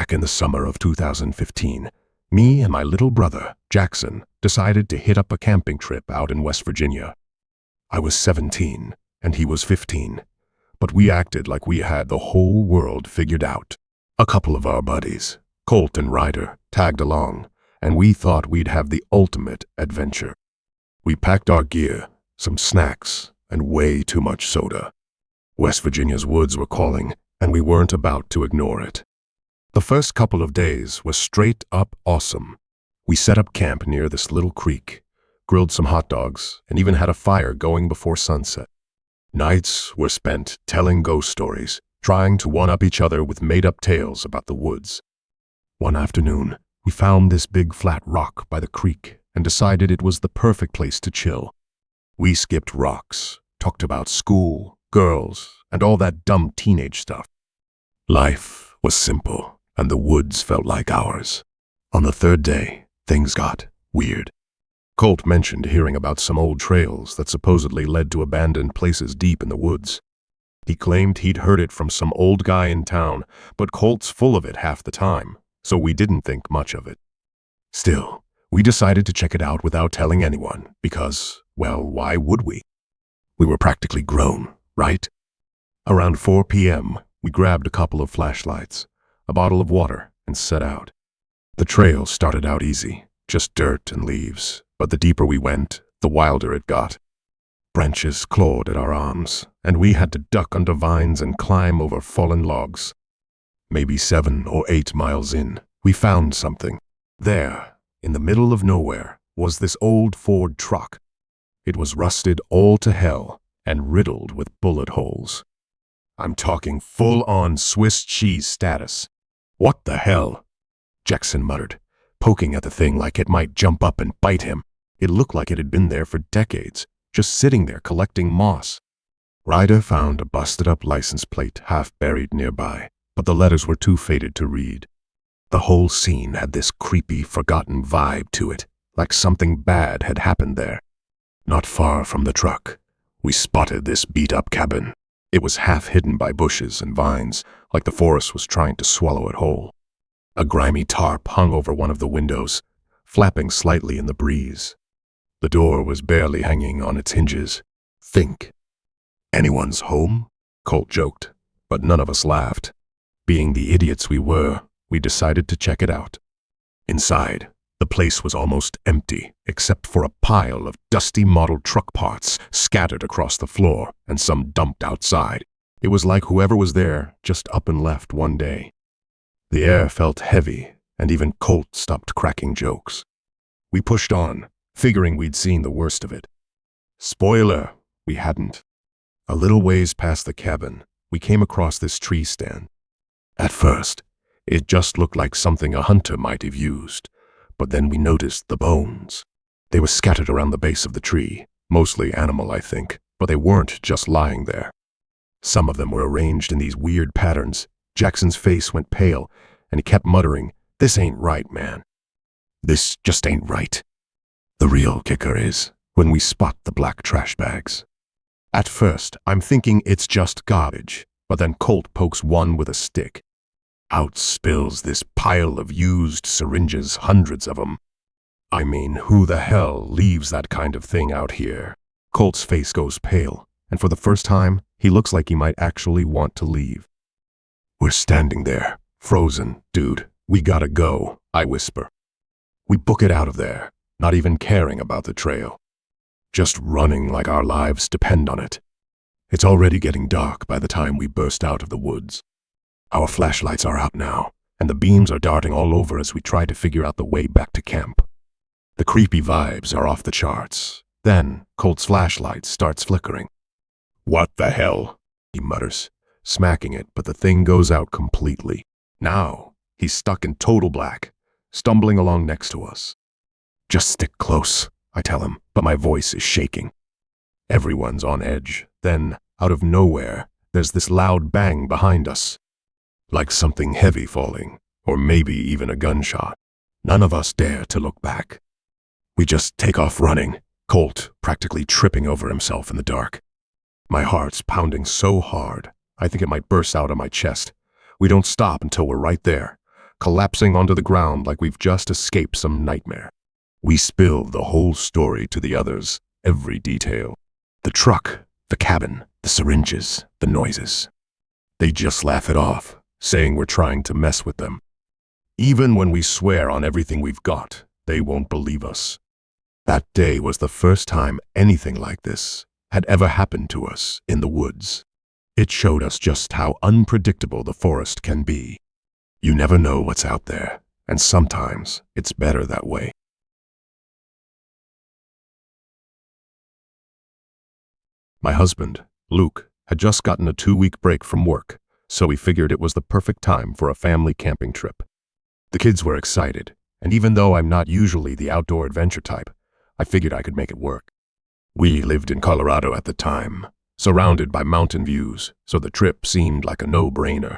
Back in the summer of 2015, me and my little brother, Jackson, decided to hit up a camping trip out in West Virginia. I was 17 and he was 15, but we acted like we had the whole world figured out. A couple of our buddies, Colt and Ryder, tagged along, and we thought we'd have the ultimate adventure. We packed our gear, some snacks, and way too much soda. West Virginia's woods were calling, and we weren't about to ignore it. The first couple of days were straight up awesome. We set up camp near this little creek, grilled some hot dogs, and even had a fire going before sunset. Nights were spent telling ghost stories, trying to one-up each other with made-up tales about the woods. One afternoon, we found this big flat rock by the creek and decided it was the perfect place to chill. We skipped rocks, talked about school, girls, and all that dumb teenage stuff. Life was simple, and the woods felt like ours. On the third day, things got weird. Colt mentioned hearing about some old trails that supposedly led to abandoned places deep in the woods. He claimed he'd heard it from some old guy in town, but Colt's full of it half the time, so we didn't think much of it. Still, we decided to check it out without telling anyone because, well, why would we? We were practically grown, right? Around 4 p.m., we grabbed a couple of flashlights, a bottle of water, and set out. The trail started out easy, just dirt and leaves, but the deeper we went, the wilder it got. Branches clawed at our arms, and we had to duck under vines and climb over fallen logs. Maybe 7 or 8 miles in, we found something. There, in the middle of nowhere, was this old Ford truck. It was rusted all to hell and riddled with bullet holes. I'm talking full-on Swiss cheese status. "What the hell?" Jackson muttered, poking at the thing like it might jump up and bite him. It looked like it had been there for decades, just sitting there collecting moss. Ryder found a busted-up license plate half buried nearby, but the letters were too faded to read. The whole scene had this creepy, forgotten vibe to it, like something bad had happened there. Not far from the truck, we spotted this beat-up cabin. It was half hidden by bushes and vines, like the forest was trying to swallow it whole. A grimy tarp hung over one of the windows, flapping slightly in the breeze. The door was barely hanging on its hinges. Think. "Anyone's home?" Colt joked, but none of us laughed. Being the idiots we were, we decided to check it out. Inside, the place was almost empty, except for a pile of dusty model truck parts scattered across the floor and some dumped outside. It was like whoever was there just up and left one day. The air felt heavy, and even Colt stopped cracking jokes. We pushed on, figuring we'd seen the worst of it. Spoiler, we hadn't. A little ways past the cabin, we came across this tree stand. At first, it just looked like something a hunter might have used, but then we noticed the bones. They were scattered around the base of the tree, mostly animal, I think, but they weren't just lying there. Some of them were arranged in these weird patterns. Jackson's face went pale, and he kept muttering, "This ain't right, man. This just ain't right." The real kicker is when we spot the black trash bags. At first, I'm thinking it's just garbage, but then Colt pokes one with a stick. Out spills this pile of used syringes, hundreds of them. I mean, who the hell leaves that kind of thing out here? Colt's face goes pale, and for the first time, he looks like he might actually want to leave. We're standing there, frozen. "Dude, we gotta go," I whisper. We book it out of there, not even caring about the trail. Just running like our lives depend on it. It's already getting dark by the time we burst out of the woods. Our flashlights are out now, and the beams are darting all over as we try to figure out the way back to camp. The creepy vibes are off the charts. Then, Colt's flashlight starts flickering. "What the hell?" he mutters, smacking it, but the thing goes out completely. Now, he's stuck in total black, stumbling along next to us. "Just stick close," I tell him, but my voice is shaking. Everyone's on edge. Then, out of nowhere, there's this loud bang behind us. Like something heavy falling, or maybe even a gunshot. None of us dare to look back. We just take off running, Colt practically tripping over himself in the dark. My heart's pounding so hard, I think it might burst out of my chest. We don't stop until we're right there, collapsing onto the ground like we've just escaped some nightmare. We spill the whole story to the others, every detail. The truck, the cabin, the syringes, the noises. They just laugh it off, saying we're trying to mess with them. Even when we swear on everything we've got, they won't believe us. That day was the first time anything like this had ever happened to us in the woods. It showed us just how unpredictable the forest can be. You never know what's out there, and sometimes it's better that way. My husband, Luke, had just gotten a 2-week break from work, so we figured it was the perfect time for a family camping trip. The kids were excited, and even though I'm not usually the outdoor adventure type, I figured I could make it work. We lived in Colorado at the time, surrounded by mountain views, so the trip seemed like a no-brainer.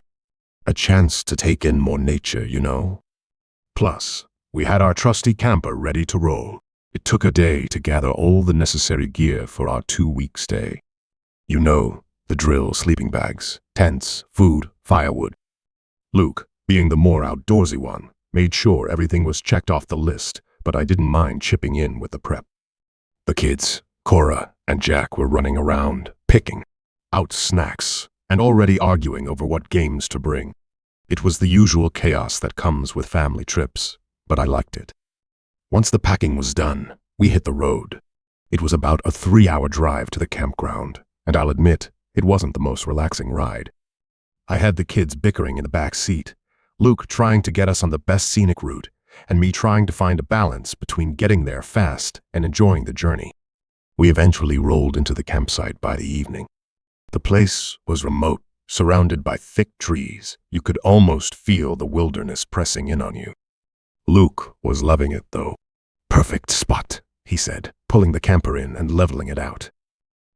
A chance to take in more nature, you know? Plus, we had our trusty camper ready to roll. It took a day to gather all the necessary gear for our 2-week stay. You know, the drill: sleeping bags, tents, food, firewood. Luke, being the more outdoorsy one, made sure everything was checked off the list, but I didn't mind chipping in with the prep. The kids, Cora and Jack, were running around, picking out snacks and already arguing over what games to bring. It was the usual chaos that comes with family trips, but I liked it. Once the packing was done, we hit the road. It was about a 3-hour drive to the campground, and I'll admit, it wasn't the most relaxing ride. I had the kids bickering in the back seat, Luke trying to get us on the best scenic route, and me trying to find a balance between getting there fast and enjoying the journey. We eventually rolled into the campsite by the evening. The place was remote, surrounded by thick trees. You could almost feel the wilderness pressing in on you. Luke was loving it, though. "Perfect spot," he said, pulling the camper in and leveling it out.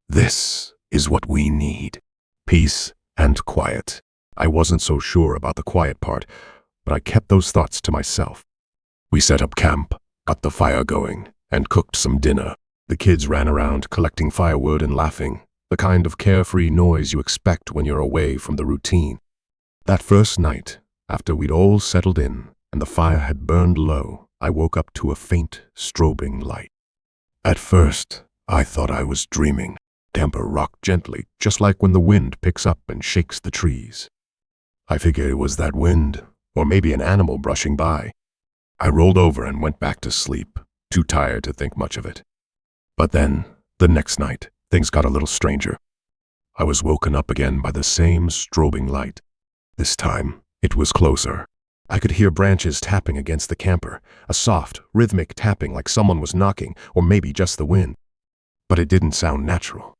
"This is what we need. Peace and quiet." I wasn't so sure about the quiet part, but I kept those thoughts to myself. We set up camp, got the fire going, and cooked some dinner. The kids ran around collecting firewood and laughing, the kind of carefree noise you expect when you're away from the routine. That first night, after we'd all settled in and the fire had burned low, I woke up to a faint, strobing light. At first, I thought I was dreaming. Camper rocked gently, just like when the wind picks up and shakes the trees. I figured it was that wind, or maybe an animal brushing by. I rolled over and went back to sleep, too tired to think much of it. But then, the next night, things got a little stranger. I was woken up again by the same strobing light. This time, it was closer. I could hear branches tapping against the camper, a soft, rhythmic tapping like someone was knocking, or maybe just the wind. But it didn't sound natural.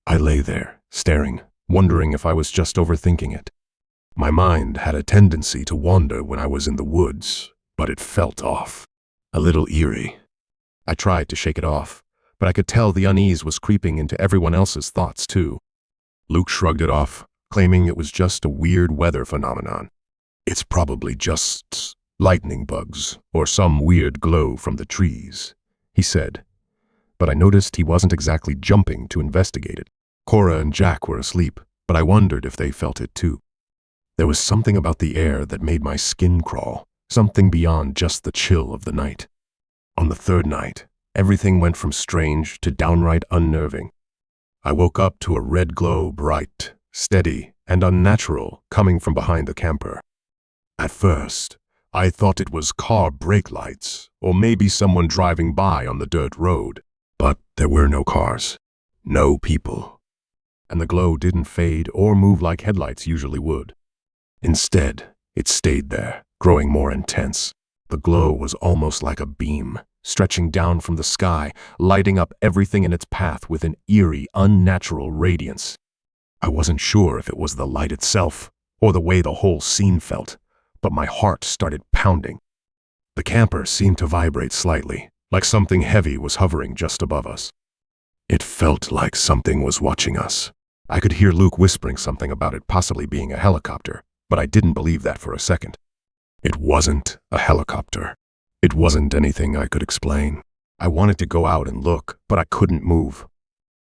I lay there, staring, wondering if I was just overthinking it. My mind had a tendency to wander when I was in the woods, but it felt off, a little eerie. I tried to shake it off, but I could tell the unease was creeping into everyone else's thoughts too. Luke shrugged it off, claiming it was just a weird weather phenomenon. "It's probably just lightning bugs or some weird glow from the trees," he said. But I noticed he wasn't exactly jumping to investigate it. Cora and Jack were asleep, but I wondered if they felt it too. There was something about the air that made my skin crawl, something beyond just the chill of the night. On the third night, everything went from strange to downright unnerving. I woke up to a red glow, bright, steady, and unnatural, coming from behind the camper. At first, I thought it was car brake lights, or maybe someone driving by on the dirt road. But there were no cars, no people, and the glow didn't fade or move like headlights usually would. Instead, it stayed there, growing more intense. The glow was almost like a beam, stretching down from the sky, lighting up everything in its path with an eerie, unnatural radiance. I wasn't sure if it was the light itself, or the way the whole scene felt, but my heart started pounding. The camper seemed to vibrate slightly, like something heavy was hovering just above us. It felt like something was watching us. I could hear Luke whispering something about it possibly being a helicopter, but I didn't believe that for a second. It wasn't a helicopter. It wasn't anything I could explain. I wanted to go out and look, but I couldn't move.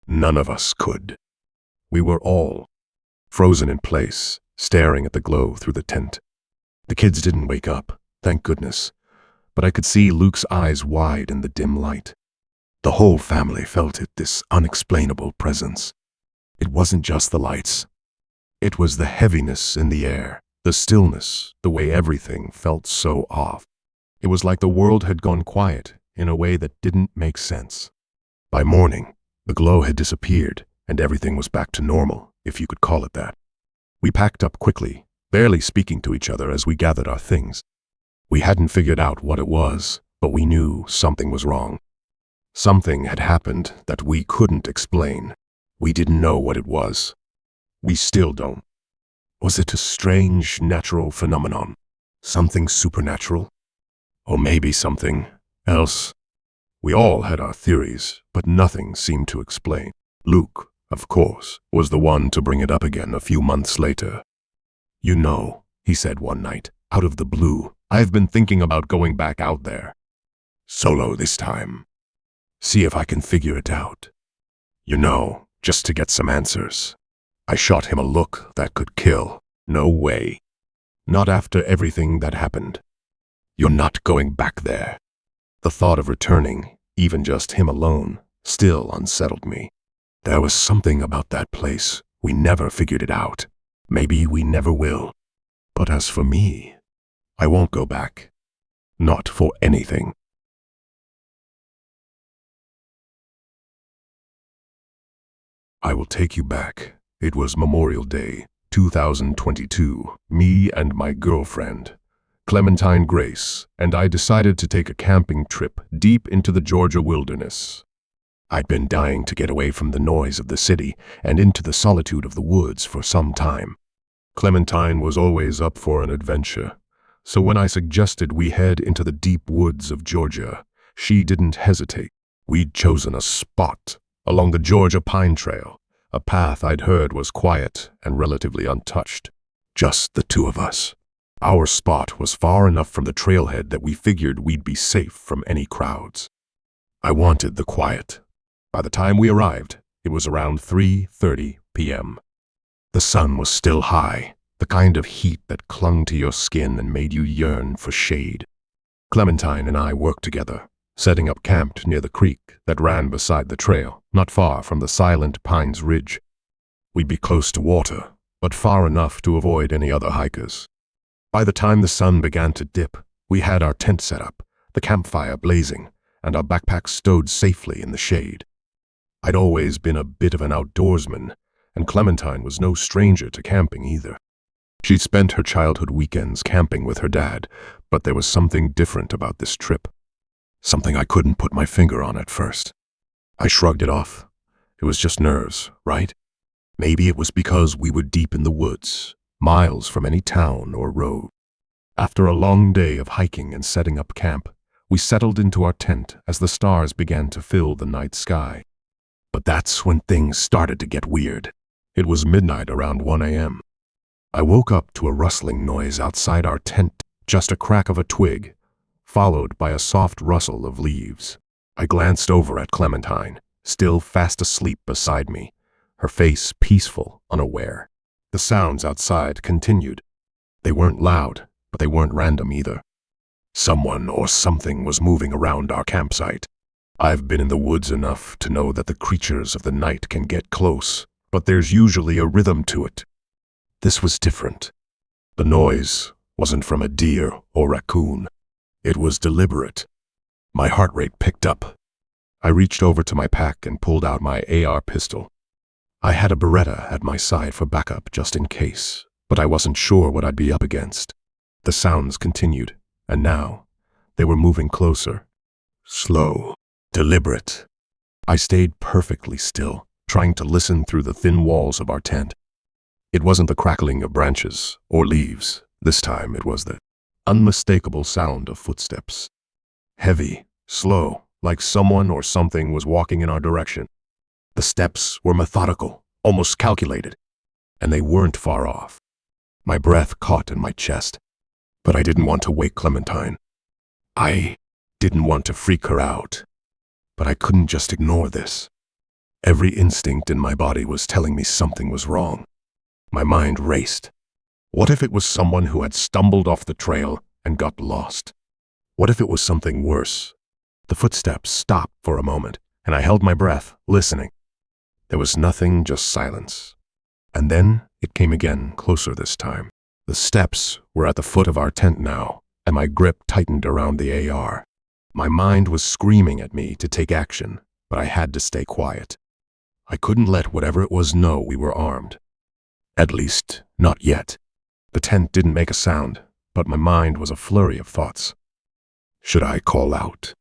None of us could. We were all frozen in place, staring at the glow through the tent. The kids didn't wake up, thank goodness, but I could see Luke's eyes wide in the dim light. The whole family felt it, this unexplainable presence. It wasn't just the lights. It was the heaviness in the air, the stillness, the way everything felt so off. It was like the world had gone quiet in a way that didn't make sense. By morning, the glow had disappeared and everything was back to normal, if you could call it that. We packed up quickly, barely speaking to each other as we gathered our things. We hadn't figured out what it was, but we knew something was wrong. Something had happened that we couldn't explain. We didn't know what it was. We still don't. Was it a strange natural phenomenon? Something supernatural? Or maybe something else? We all had our theories, but nothing seemed to explain. Luke, of course, was the one to bring it up again a few months later. "You know," he said one night, out of the blue, "I've been thinking about going back out there. Solo this time. See if I can figure it out. You know, just to get some answers." I shot him a look that could kill. No way. Not after everything that happened. "You're not going back there." The thought of returning, even just him alone, still unsettled me. There was something about that place. We never figured it out. Maybe we never will. But as for me, I won't go back. Not for anything. I will take you back. It was Memorial Day, 2022. Me and my girlfriend, Clementine Grace, and I decided to take a camping trip deep into the Georgia wilderness. I'd been dying to get away from the noise of the city and into the solitude of the woods for some time. Clementine was always up for an adventure, so when I suggested we head into the deep woods of Georgia, she didn't hesitate. We'd chosen a spot along the Georgia Pine Trail, a path I'd heard was quiet and relatively untouched. Just the two of us. Our spot was far enough from the trailhead that we figured we'd be safe from any crowds. I wanted the quiet. By the time we arrived, it was around 3:30 p.m. The sun was still high, the kind of heat that clung to your skin and made you yearn for shade. Clementine and I worked together, setting up camp near the creek that ran beside the trail, not far from the silent Pines Ridge. We'd be close to water, but far enough to avoid any other hikers. By the time the sun began to dip, we had our tent set up, the campfire blazing, and our backpacks stowed safely in the shade. I'd always been a bit of an outdoorsman, and Clementine was no stranger to camping either. She'd spent her childhood weekends camping with her dad, but there was something different about this trip. Something I couldn't put my finger on at first. I shrugged it off. It was just nerves, right? Maybe it was because we were deep in the woods, miles from any town or road. After a long day of hiking and setting up camp, we settled into our tent as the stars began to fill the night sky. But that's when things started to get weird. It was midnight around 1 a.m. I woke up to a rustling noise outside our tent, just a crack of a twig, followed by a soft rustle of leaves. I glanced over at Clementine, still fast asleep beside me, her face peaceful, unaware. The sounds outside continued. They weren't loud, but they weren't random either. Someone or something was moving around our campsite. I've been in the woods enough to know that the creatures of the night can get close, but there's usually a rhythm to it. This was different. The noise wasn't from a deer or raccoon. It was deliberate. My heart rate picked up. I reached over to my pack and pulled out my AR pistol. I had a Beretta at my side for backup just in case, but I wasn't sure what I'd be up against. The sounds continued, and now they were moving closer. Slow, deliberate. I stayed perfectly still, trying to listen through the thin walls of our tent. It wasn't the crackling of branches or leaves. This time it was the unmistakable sound of footsteps. Heavy, slow, like someone or something was walking in our direction. The steps were methodical, almost calculated, and they weren't far off. My breath caught in my chest, but I didn't want to wake Clementine. I didn't want to freak her out, but I couldn't just ignore this. Every instinct in my body was telling me something was wrong. My mind raced. What if it was someone who had stumbled off the trail and got lost? What if it was something worse? The footsteps stopped for a moment, and I held my breath, listening. There was nothing, just silence. And then it came again, closer this time. The steps were at the foot of our tent now, and my grip tightened around the AR. My mind was screaming at me to take action, but I had to stay quiet. I couldn't let whatever it was know we were armed. At least, not yet. The tent didn't make a sound, but my mind was a flurry of thoughts. Should I call out?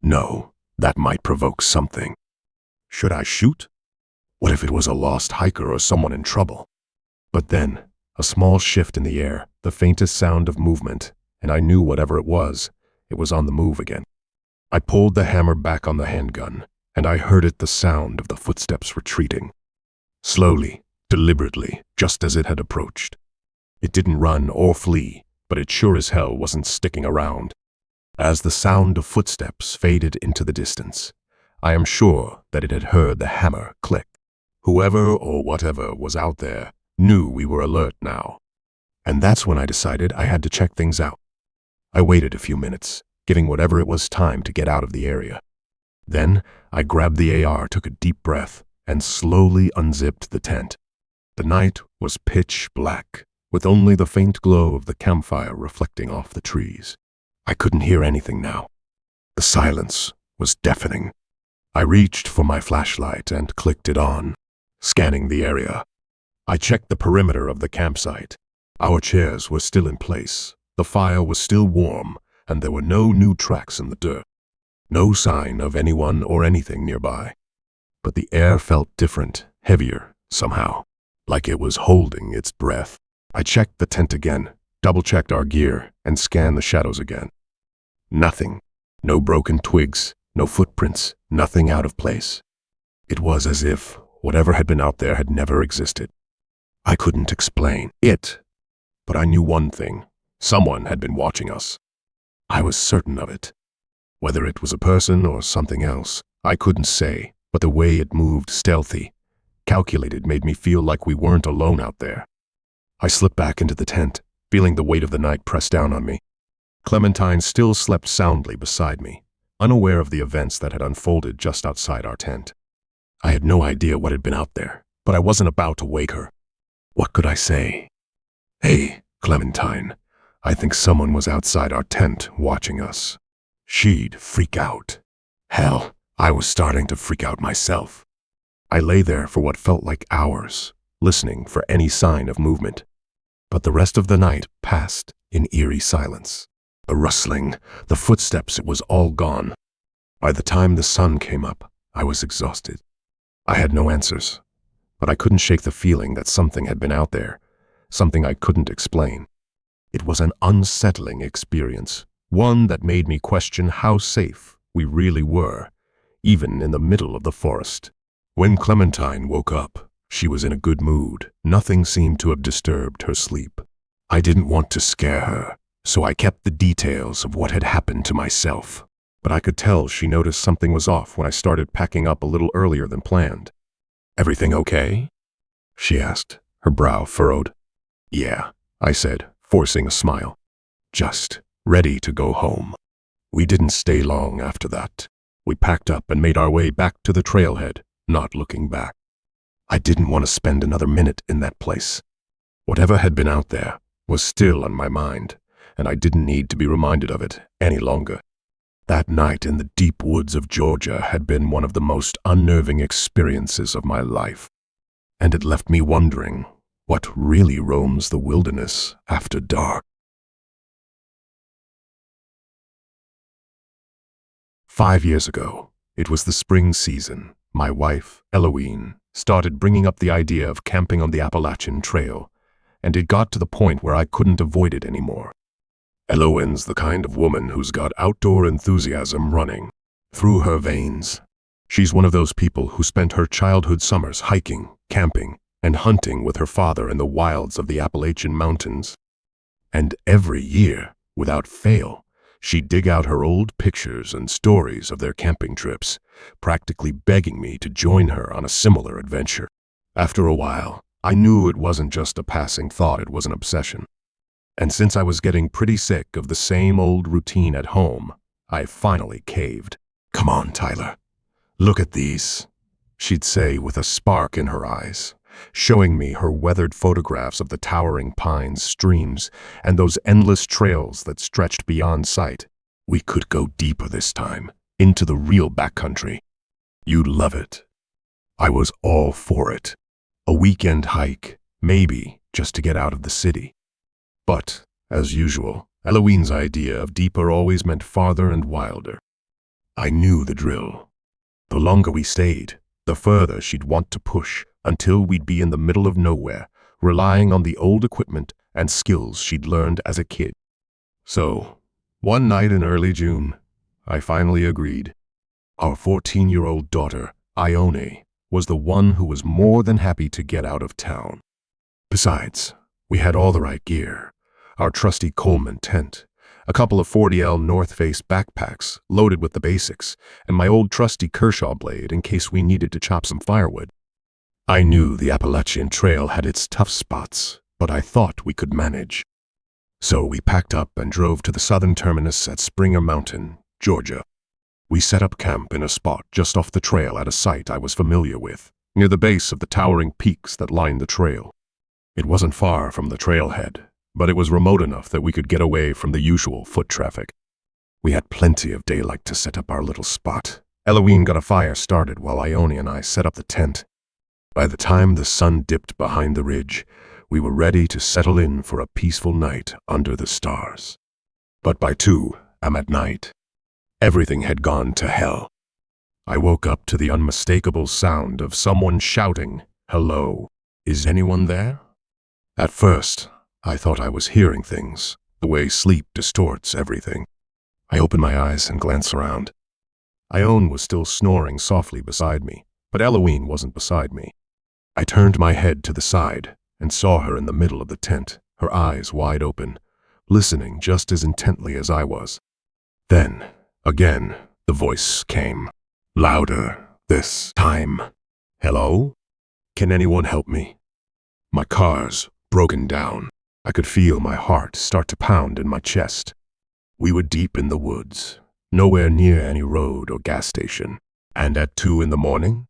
No, that might provoke something. Should I shoot? What if it was a lost hiker or someone in trouble? But then, a small shift in the air, the faintest sound of movement, and I knew whatever it was on the move again. I pulled the hammer back on the handgun, and I heard the sound of the footsteps retreating. Slowly, deliberately, just as it had approached. It didn't run or flee, but it sure as hell wasn't sticking around. As the sound of footsteps faded into the distance, I am sure that it had heard the hammer click. Whoever or whatever was out there knew we were alert now. And that's when I decided I had to check things out. I waited a few minutes, giving whatever it was time to get out of the area. Then I grabbed the AR, took a deep breath, and slowly unzipped the tent. The night was pitch black, with only the faint glow of the campfire reflecting off the trees. I couldn't hear anything now. The silence was deafening. I reached for my flashlight and clicked it on, scanning the area. I checked the perimeter of the campsite. Our chairs were still in place, the fire was still warm, and there were no new tracks in the dirt. No sign of anyone or anything nearby. But the air felt different, heavier, somehow, like it was holding its breath. I checked the tent again, double-checked our gear, and scanned the shadows again. Nothing. No broken twigs, no footprints, nothing out of place. It was as if whatever had been out there had never existed. I couldn't explain it, but I knew one thing. Someone had been watching us. I was certain of it. Whether it was a person or something else, I couldn't say, but the way it moved, stealthy, calculated, made me feel like we weren't alone out there. I slipped back into the tent, feeling the weight of the night press down on me. Clementine still slept soundly beside me, unaware of the events that had unfolded just outside our tent. I had no idea what had been out there, but I wasn't about to wake her. What could I say? Hey, Clementine, I think someone was outside our tent watching us. She'd freak out. Hell, I was starting to freak out myself. I lay there for what felt like hours, listening for any sign of movement. But the rest of the night passed in eerie silence. The rustling, the footsteps, it was all gone. By the time the sun came up, I was exhausted. I had no answers, but I couldn't shake the feeling that something had been out there, something I couldn't explain. It was an unsettling experience, one that made me question how safe we really were, even in the middle of the forest. When Clementine woke up, she was in a good mood. Nothing seemed to have disturbed her sleep. I didn't want to scare her, so I kept the details of what had happened to myself. But I could tell she noticed something was off when I started packing up a little earlier than planned. "Everything okay?" she asked, her brow furrowed. "Yeah," I said, forcing a smile. "Just ready to go home." We didn't stay long after that. We packed up and made our way back to the trailhead, not looking back. I didn't want to spend another minute in that place. Whatever had been out there was still on my mind, and I didn't need to be reminded of it any longer. That night in the deep woods of Georgia had been one of the most unnerving experiences of my life, and it left me wondering what really roams the wilderness after dark. 5 years ago, it was the spring season. My wife, Eloise, started bringing up the idea of camping on the Appalachian Trail, and it got to the point where I couldn't avoid it anymore. Eloine's the kind of woman who's got outdoor enthusiasm running through her veins. She's one of those people who spent her childhood summers hiking, camping, and hunting with her father in the wilds of the Appalachian Mountains. And every year, without fail, she'd dig out her old pictures and stories of their camping trips, practically begging me to join her on a similar adventure. After a while, I knew it wasn't just a passing thought, it was an obsession. And since I was getting pretty sick of the same old routine at home, I finally caved. "Come on, Tyler. Look at these," she'd say with a spark in her eyes, showing me her weathered photographs of the towering pines, streams, and those endless trails that stretched beyond sight. "We could go deeper this time, into the real backcountry. You'd love it." I was all for it. A weekend hike, maybe, just to get out of the city. But, as usual, Eloine's idea of deeper always meant farther and wilder. I knew the drill. The longer we stayed, the further she'd want to push, until we'd be in the middle of nowhere, relying on the old equipment and skills she'd learned as a kid. So, one night in early June, I finally agreed. Our 14-year-old daughter, Ione, was the one who was more than happy to get out of town. Besides, we had all the right gear. Our trusty Coleman tent, a couple of 40L North Face backpacks loaded with the basics, and my old trusty Kershaw blade in case we needed to chop some firewood. I knew the Appalachian Trail had its tough spots, but I thought we could manage. So we packed up and drove to the southern terminus at Springer Mountain, Georgia. We set up camp in a spot just off the trail at a site I was familiar with, near the base of the towering peaks that lined the trail. It wasn't far from the trailhead, but it was remote enough that we could get away from the usual foot traffic. We had plenty of daylight to set up our little spot. Eloine got a fire started while Ione and I set up the tent. By the time the sun dipped behind the ridge, we were ready to settle in for a peaceful night under the stars. But by 2 a.m. at night, everything had gone to hell. I woke up to the unmistakable sound of someone shouting, "Hello, is anyone there?" At first, I thought I was hearing things, the way sleep distorts everything. I opened my eyes and glanced around. Ione was still snoring softly beside me, but Eloine wasn't beside me. I turned my head to the side and saw her in the middle of the tent, her eyes wide open, listening just as intently as I was. Then, again, the voice came, louder this time. "Hello? Can anyone help me? My car's broken down." I could feel my heart start to pound in my chest. We were deep in the woods, nowhere near any road or gas station. And at 2 a.m,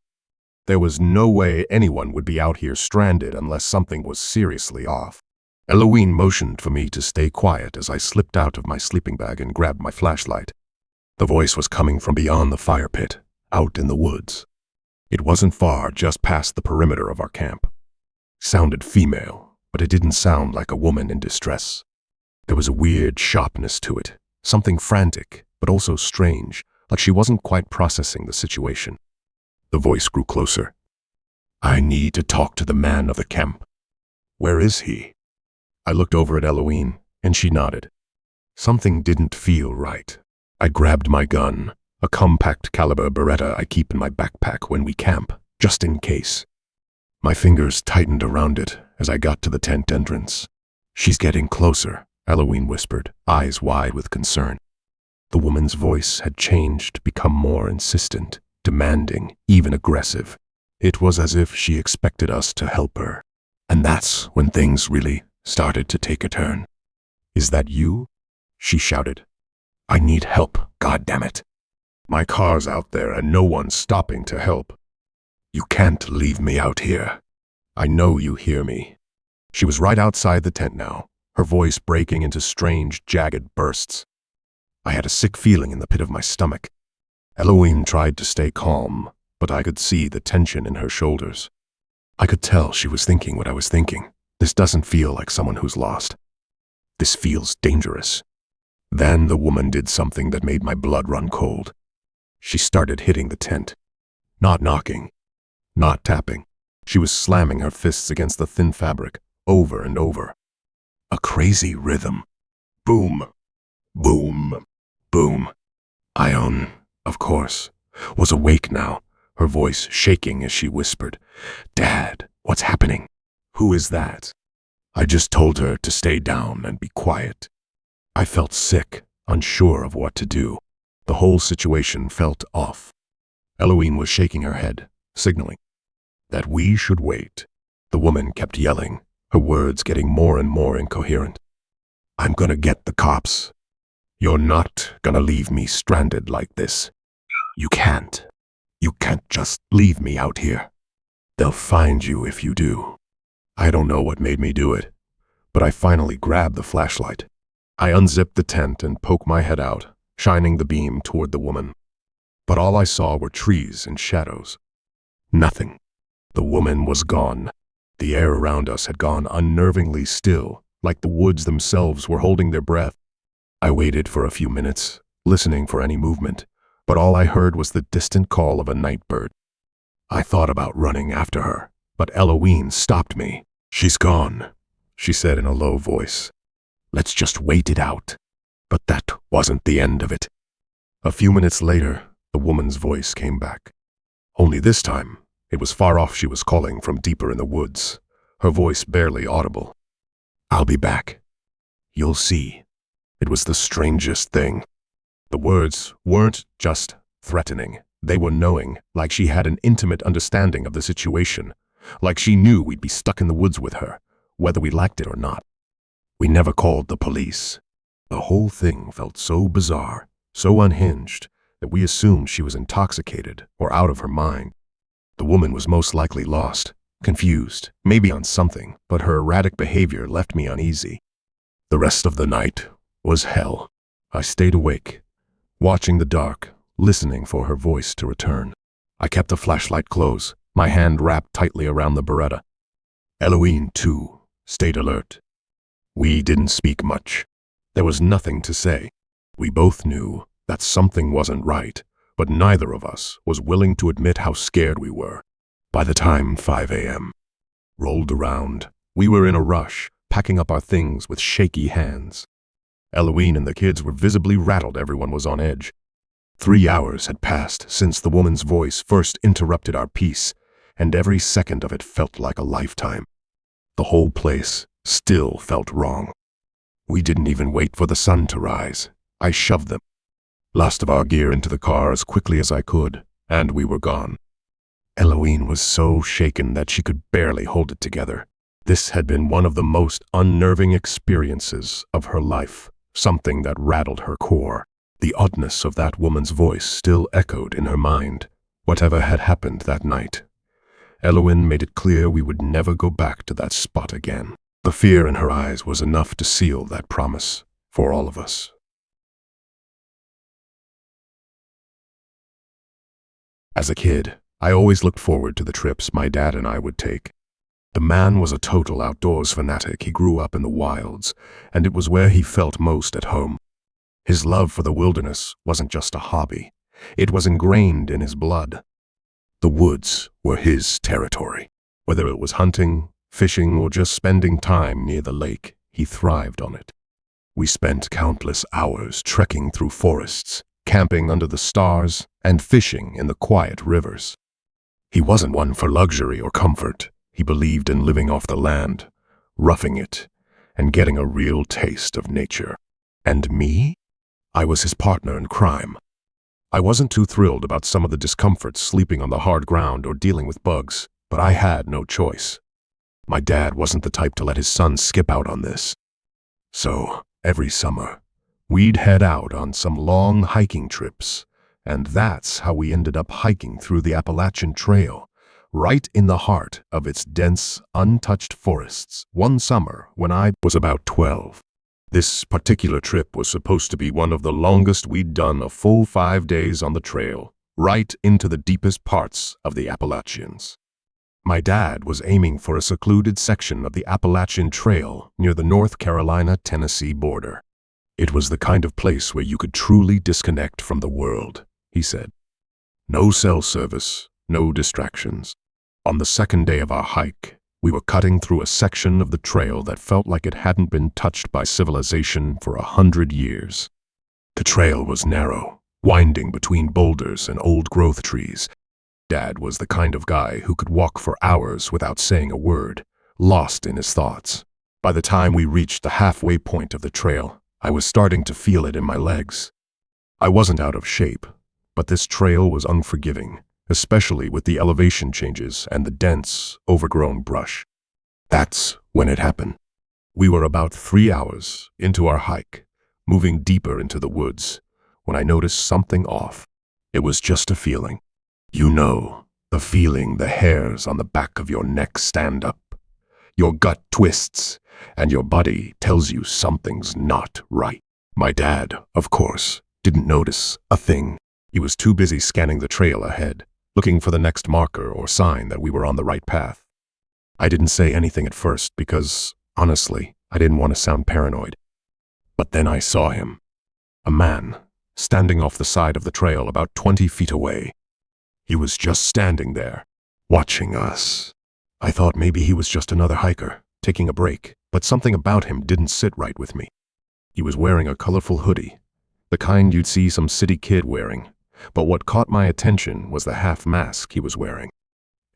there was no way anyone would be out here stranded unless something was seriously off. Eloine motioned for me to stay quiet as I slipped out of my sleeping bag and grabbed my flashlight. The voice was coming from beyond the fire pit, out in the woods. It wasn't far, just past the perimeter of our camp. Sounded female, but it didn't sound like a woman in distress. There was a weird sharpness to it, something frantic, but also strange, like she wasn't quite processing the situation. The voice grew closer. "I need to talk to the man of the camp." "Where is he?" I looked over at Eloine, and she nodded. Something didn't feel right. I grabbed my gun, a compact caliber Beretta I keep in my backpack when we camp, just in case. My fingers tightened around it as I got to the tent entrance. "She's getting closer," Eloine whispered, eyes wide with concern. The woman's voice had changed, become more insistent, demanding, even aggressive. It was as if she expected us to help her. And that's when things really started to take a turn. "Is that you?" she shouted. "I need help, goddammit. My car's out there and no one's stopping to help. You can't leave me out here. I know you hear me." She was right outside the tent now, her voice breaking into strange, jagged bursts. I had a sick feeling in the pit of my stomach. Eloine tried to stay calm, but I could see the tension in her shoulders. I could tell she was thinking what I was thinking. This doesn't feel like someone who's lost. This feels dangerous. Then the woman did something that made my blood run cold. She started hitting the tent. Not knocking, not tapping. She was slamming her fists against the thin fabric, over and over. A crazy rhythm. Boom, boom, boom. Ione, of course, was awake now, her voice shaking as she whispered, "Dad, what's happening?" "Who is that?" I just told her to stay down and be quiet. I felt sick, unsure of what to do. The whole situation felt off. Eloine was shaking her head, signaling that we should wait. The woman kept yelling, her words getting more and more incoherent. "I'm gonna get the cops. You're not gonna leave me stranded like this. You can't. You can't just leave me out here. They'll find you if you do." I don't know what made me do it, but I finally grabbed the flashlight. I unzipped the tent and poked my head out, shining the beam toward the woman. But all I saw were trees and shadows. Nothing. The woman was gone. The air around us had gone unnervingly still, like the woods themselves were holding their breath. I waited for a few minutes, listening for any movement, but all I heard was the distant call of a night bird. I thought about running after her, but Eloise stopped me. "She's gone," she said in a low voice. "Let's just wait it out." But that wasn't the end of it. A few minutes later, the woman's voice came back. Only this time, it was far off. She was calling from deeper in the woods, her voice barely audible. "I'll be back. You'll see." It was the strangest thing. The words weren't just threatening. They were knowing, like she had an intimate understanding of the situation, like she knew we'd be stuck in the woods with her, whether we liked it or not. We never called the police. The whole thing felt so bizarre, so unhinged, that we assumed she was intoxicated or out of her mind. The woman was most likely lost, confused, maybe on something, but her erratic behavior left me uneasy. The rest of the night was hell. I stayed awake, watching the dark, listening for her voice to return. I kept the flashlight close, my hand wrapped tightly around the Beretta. Eloise, too, stayed alert. We didn't speak much. There was nothing to say. We both knew that something wasn't right, but neither of us was willing to admit how scared we were. By the time 5 a.m. rolled around, we were in a rush, packing up our things with shaky hands. Eloise and the kids were visibly rattled. Everyone was on edge. 3 hours had passed since the woman's voice first interrupted our peace, and every second of it felt like a lifetime. The whole place still felt wrong. We didn't even wait for the sun to rise. I shoved the last of our gear into the car as quickly as I could, and we were gone. Eloise was so shaken that she could barely hold it together. This had been one of the most unnerving experiences of her life, something that rattled her core. The oddness of that woman's voice still echoed in her mind. Whatever had happened that night, Eloise made it clear we would never go back to that spot again. The fear in her eyes was enough to seal that promise for all of us. As a kid, I always looked forward to the trips my dad and I would take. The man was a total outdoors fanatic. He grew up in the wilds, and it was where he felt most at home. His love for the wilderness wasn't just a hobby. It was ingrained in his blood. The woods were his territory. Whether it was hunting, fishing, or just spending time near the lake, he thrived on it. We spent countless hours trekking through forests, camping under the stars, and fishing in the quiet rivers. He wasn't one for luxury or comfort. He believed in living off the land, roughing it, and getting a real taste of nature. And me? I was his partner in crime. I wasn't too thrilled about some of the discomforts sleeping on the hard ground or dealing with bugs, but I had no choice. My dad wasn't the type to let his son skip out on this. So, every summer, we'd head out on some long hiking trips, and that's how we ended up hiking through the Appalachian Trail, right in the heart of its dense, untouched forests, one summer when I was about 12. This particular trip was supposed to be one of the longest we'd done, a full 5 days on the trail, right into the deepest parts of the Appalachians. My dad was aiming for a secluded section of the Appalachian Trail near the North Carolina-Tennessee border. It was the kind of place where you could truly disconnect from the world, he said. No cell service, no distractions. On the second day of our hike, we were cutting through a section of the trail that felt like it hadn't been touched by civilization for 100 years. The trail was narrow, winding between boulders and old-growth trees. Dad was the kind of guy who could walk for hours without saying a word, lost in his thoughts. By the time we reached the halfway point of the trail, I was starting to feel it in my legs. I wasn't out of shape, but this trail was unforgiving, especially with the elevation changes and the dense, overgrown brush. That's when it happened. We were about 3 hours into our hike, moving deeper into the woods, when I noticed something off. It was just a feeling. You know, the feeling the hairs on the back of your neck stand up. Your gut twists, and your body tells you something's not right. My dad, of course, didn't notice a thing. He was too busy scanning the trail ahead, looking for the next marker or sign that we were on the right path. I didn't say anything at first because, honestly, I didn't want to sound paranoid. But then I saw him. A man, standing off the side of the trail about 20 feet away. He was just standing there, watching us. I thought maybe he was just another hiker, taking a break, but something about him didn't sit right with me. He was wearing a colorful hoodie, the kind you'd see some city kid wearing, but what caught my attention was the half mask he was wearing.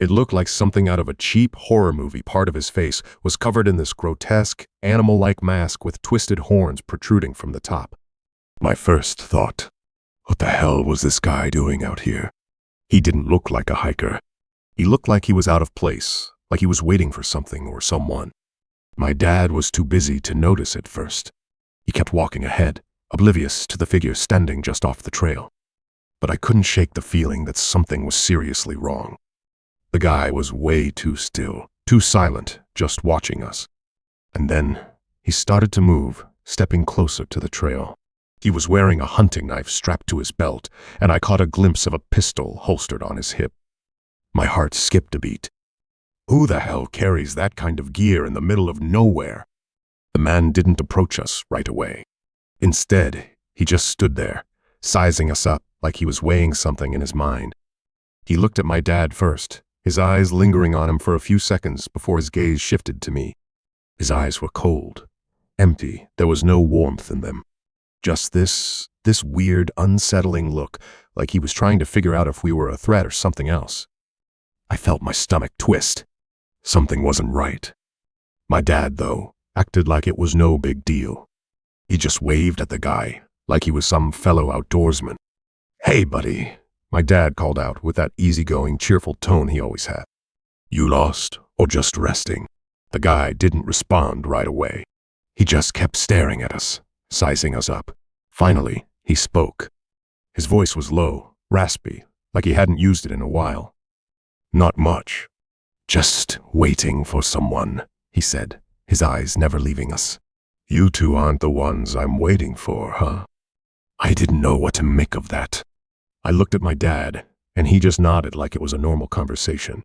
It looked like something out of a cheap horror movie. Part of his face was covered in this grotesque, animal-like mask with twisted horns protruding from the top. My first thought, what the hell was this guy doing out here? He didn't look like a hiker. He looked like he was out of place, like he was waiting for something or someone. My dad was too busy to notice at first. He kept walking ahead, oblivious to the figure standing just off the trail. But I couldn't shake the feeling that something was seriously wrong. The guy was way too still, too silent, just watching us. And then he started to move, stepping closer to the trail. He was wearing a hunting knife strapped to his belt, and I caught a glimpse of a pistol holstered on his hip. My heart skipped a beat. Who the hell carries that kind of gear in the middle of nowhere? The man didn't approach us right away. Instead, he just stood there, sizing us up like he was weighing something in his mind. He looked at my dad first, his eyes lingering on him for a few seconds before his gaze shifted to me. His eyes were cold, empty. There was no warmth in them. Just this weird, unsettling look, like he was trying to figure out if we were a threat or something else. I felt my stomach twist. Something wasn't right. My dad, though, acted like it was no big deal. He just waved at the guy, like he was some fellow outdoorsman. "Hey, buddy," my dad called out with that easygoing, cheerful tone he always had. "You lost or just resting?" The guy didn't respond right away. He just kept staring at us, sizing us up. Finally, he spoke. His voice was low, raspy, like he hadn't used it in a while. "Not much. Just waiting for someone," he said, his eyes never leaving us. "You two aren't the ones I'm waiting for, huh?" I didn't know what to make of that. I looked at my dad, and he just nodded like it was a normal conversation.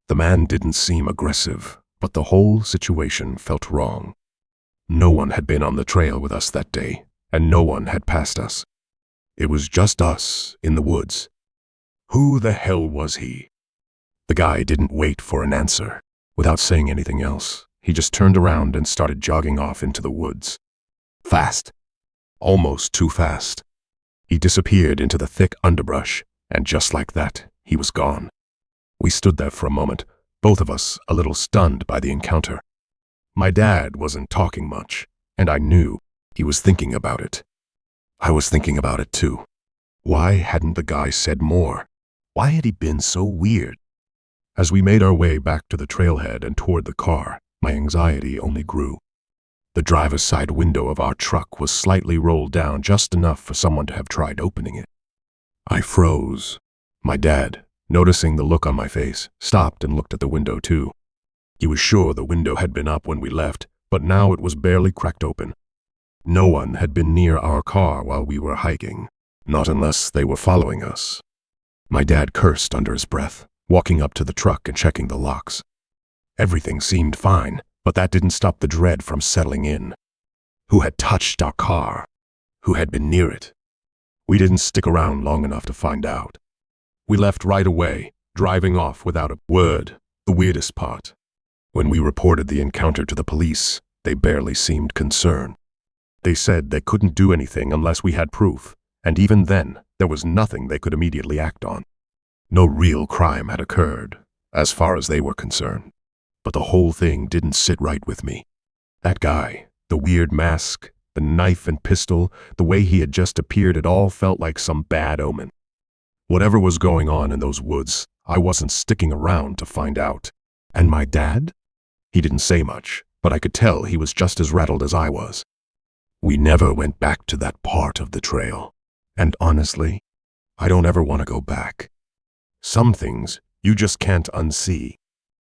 The man didn't seem aggressive, but the whole situation felt wrong. No one had been on the trail with us that day, and no one had passed us. It was just us in the woods. Who the hell was he? The guy didn't wait for an answer. Without saying anything else, he just turned around and started jogging off into the woods. Fast. Almost too fast. He disappeared into the thick underbrush, and just like that, he was gone. We stood there for a moment, both of us a little stunned by the encounter. My dad wasn't talking much, and I knew he was thinking about it. I was thinking about it too. Why hadn't the guy said more? Why had he been so weird? As we made our way back to the trailhead and toward the car, my anxiety only grew. The driver's side window of our truck was slightly rolled down, just enough for someone to have tried opening it. I froze. My dad, noticing the look on my face, stopped and looked at the window too. He was sure the window had been up when we left, but now it was barely cracked open. No one had been near our car while we were hiking, not unless they were following us. My dad cursed under his breath, walking up to the truck and checking the locks. Everything seemed fine, but that didn't stop the dread from settling in. Who had touched our car? Who had been near it? We didn't stick around long enough to find out. We left right away, driving off without a word. The weirdest part. When we reported the encounter to the police, they barely seemed concerned. They said they couldn't do anything unless we had proof, and even then, there was nothing they could immediately act on. No real crime had occurred, as far as they were concerned. But the whole thing didn't sit right with me. That guy, the weird mask, the knife and pistol, the way he had just appeared, it all felt like some bad omen. Whatever was going on in those woods, I wasn't sticking around to find out. And my dad? He didn't say much, but I could tell he was just as rattled as I was. We never went back to that part of the trail. And honestly, I don't ever want to go back. Some things you just can't unsee.